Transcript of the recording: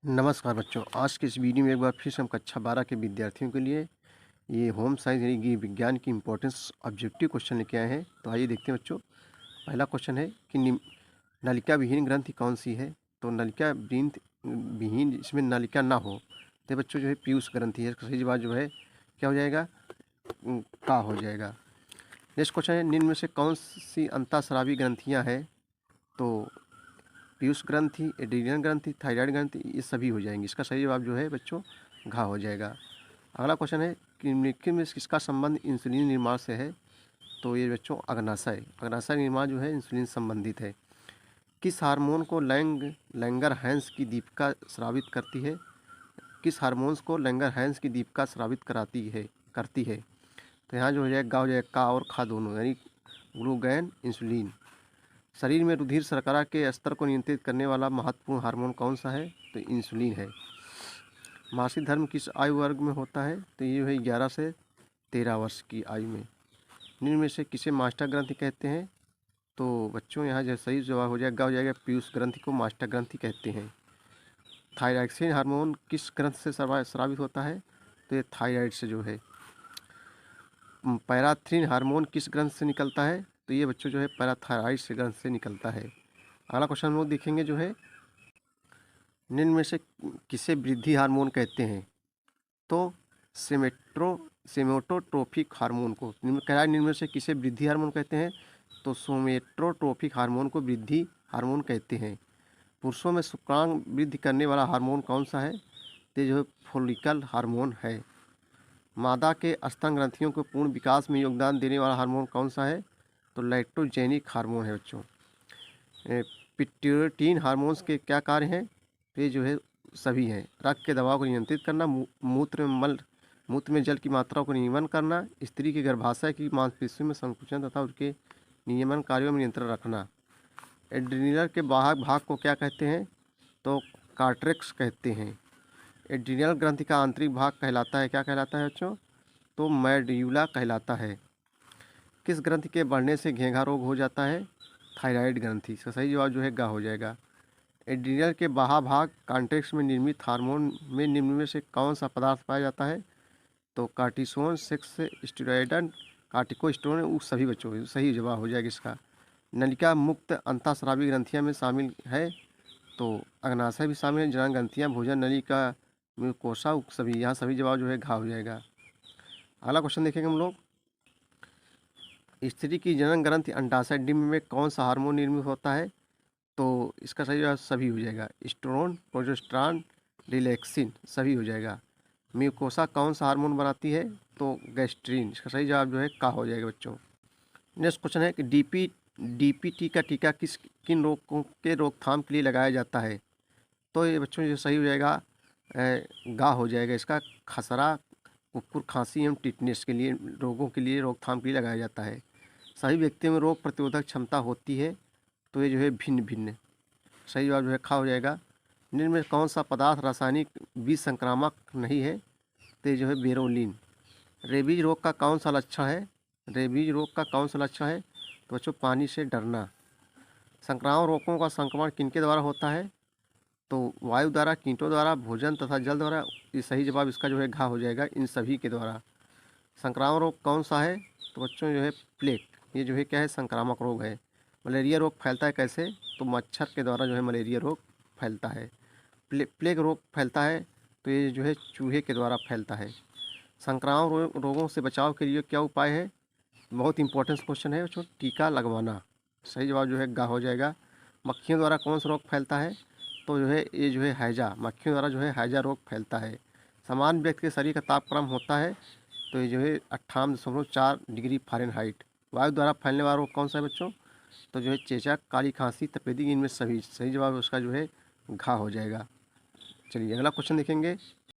नमस्कार बच्चों, आज के इस वीडियो में एक बार फिर से हम कक्षा 12 के विद्यार्थियों के लिए ये होम साइंस यानी कि विज्ञान की इम्पोर्टेंस ऑब्जेक्टिव क्वेश्चन लेके आए हैं। तो आइए देखते हैं बच्चों। पहला क्वेश्चन है कि नलिका विहीन ग्रंथि कौन सी है। तो नलिका विहीन जिसमें नलिका ना हो तो बच्चों जो है पीयूष ग्रंथि है। सही जवाब जो है क्या हो जाएगा, का हो जाएगा। नेक्स्ट क्वेश्चन है, निम्न में से कौन सी अंतःस्रावी ग्रंथियाँ हैं। तो पीयूष ग्रंथि, एड्रीनल ग्रंथि, थायराइड ग्रंथि, ये सभी हो जाएंगे। इसका सही जवाब जो है बच्चों घा हो जाएगा। अगला क्वेश्चन है कि निम्नलिखित में किसका संबंध इंसुलिन निर्माण से है। तो ये बच्चों अग्नाशय निर्माण जो है इंसुलिन संबंधित है। किस हार्मोन को लैंगर हैंस की दीपिका स्रावित करती है। किस हार्मोन्स को लैंगर हैंस की दीपिका स्रावित करती है। तो यहाँ जो हो जाएगा गा हो जाएगा का और खा दोनों, यानी ग्लूगैन इंसुलिन। शरीर में रुधिर शर्करा के स्तर को नियंत्रित करने वाला महत्वपूर्ण हार्मोन कौन सा है। तो इंसुलिन है। मासिक धर्म किस आयु वर्ग में होता है। तो ये है 11 से 13 वर्ष की आयु में। निम्न में से किसे मास्टर ग्रंथि कहते हैं। तो बच्चों यहाँ जो सही जवाब हो जाएगा पीयूष ग्रंथि को मास्टर ग्रंथि कहते हैं। थायरॉक्सिन हार्मोन किस ग्रंथ से स्रावित होता है। तो ये थायराइड से जो है। पैराथ्रिन हार्मोन किस ग्रंथ से निकलता है। तो ये बच्चों जो है पैराथायराइड से ग्रंथ से निकलता है। अगला क्वेश्चन हम लोग देखेंगे जो है, निम्न में से किसे वृद्धि हार्मोन कहते हैं। तो सेमेटोट्रोफिक हार्मोन को कह रहा है, निम्न में से किसे वृद्धि हार्मोन कहते हैं। तो सोमेटोट्रोफिक हार्मोन को वृद्धि हार्मोन कहते हैं। पुरुषों में शुक्राणु वृद्धि करने वाला हार्मोन कौन सा है। तो जो है फोलिकल हार्मोन है। मादा के स्तन ग्रंथियों के पूर्ण विकास में योगदान देने वाला हार्मोन कौन सा है। तो लैक्टोजेनिक हार्मोन है बच्चों। पिट्यूटेरिन हार्मोन्स के क्या कार्य हैं। तो ये जो है सभी हैं। रक्त के दबाव को नियंत्रित करना, मूत्र में जल की मात्रा को नियमन करना, स्त्री के गर्भाशय की मांसपेशियों में संकुचन तथा उसके नियमन कार्यों में नियंत्रण रखना। एड्रीनल के बाहर भाग को क्या कहते हैं। तो कार्टेक्स कहते हैं। एड्रीनल ग्रंथि का आंतरिक भाग कहलाता है, क्या कहलाता है बच्चों। तो मेड्यूला कहलाता है। किस ग्रंथि के बढ़ने से घेंघा रोग हो जाता है। थायराइड ग्रंथि। इसका सही जवाब जो है गा हो जाएगा। एड्रीनल के बाह्य भाग कॉन्टेक्स में निर्मित हार्मोन में निम्न में से कौन सा पदार्थ पाया जाता है। तो कार्टिसोन, सेक्स स्टेरॉयडन, कार्टिकोस्टेरोन, वो सभी बच्चों सही जवाब हो जाएगा इसका। नलिका मुक्त अंतःस्रावी ग्रंथियां में शामिल है। तो अग्नाशय भी शामिल है, जनन ग्रंथियां, भोजन नलिका, म्यूकोसा, सभी यहाँ सभी जवाब जो है घा हो जाएगा। अगला क्वेश्चन देखेंगे हम लोग, स्त्री की जनन ग्रंथि अंडाशय डिंब में कौन सा हार्मोन निर्मित होता है। तो इसका सही जवाब सभी हो जाएगा। एस्ट्रोन, प्रोजेस्टेरॉन, रिलैक्सिन, सभी हो जाएगा। म्यूकोसा कौन सा हार्मोन बनाती है। तो गैस्ट्रीन। इसका सही जवाब जो है का हो जाएगा बच्चों। नेक्स्ट क्वेश्चन है कि डीपीटी का टीका किन रोगों के रोकथाम के लिए लगाया जाता है। तो ये बच्चों जो सही हो जाएगा गा हो जाएगा इसका। खसरा, कुकुर खांसी एवं टिटनेस के लिए रोगों के लिए रोकथाम के लिए लगाया जाता है। सभी व्यक्तियों में रोग प्रतिरोधक क्षमता होती है। तो ये जो है भिन्न भिन्न। सही जवाब जो है खा हो जाएगा। निम्न में कौन सा पदार्थ रासायनिक बीज संक्रामक नहीं है। तो ये जो है बेरोलिन। रेबीज रोग का कौन सा लक्षण है। रेबीज रोग का कौन सा लक्षण है। तो बच्चों पानी से डरना। संक्रामक रोगों का संक्रमण किनके द्वारा होता है। तो वायु द्वारा, कीटों द्वारा, भोजन तथा जल द्वारा। ये सही जवाब इसका जो है घा हो जाएगा इन सभी के द्वारा। संक्रामक रोग कौन सा है। तो बच्चों जो है प्लेग। ये जो है क्या है, संक्रामक रोग है। मलेरिया रोग फैलता है कैसे। तो मच्छर के द्वारा जो है मलेरिया रोग फैलता है। प्लेग रोग फैलता है तो ये जो है चूहे के द्वारा फैलता है। संक्रामक रोगों से बचाव के लिए क्या उपाय है। बहुत इंपॉर्टेंट क्वेश्चन है बच्चों। टीका लगवाना। सही जवाब जो है गा हो जाएगा। मक्खियों द्वारा कौन सा रोग फैलता है। तो जो है ये जो है हैजा, मक्खियों द्वारा जो है हैजा रोग फैलता है। सामान्य व्यक्ति के शरीर का तापक्रम होता है। तो ये जो है 58.4 डिग्री फ़ारेनहाइट। वायु द्वारा फैलने वाला रोग कौन सा है बच्चों। तो जो है चेचक, काली खांसी, तपेदिक, इनमें सभी सही जवाब उसका जो है घा हो जाएगा। चलिए अगला क्वेश्चन देखेंगे।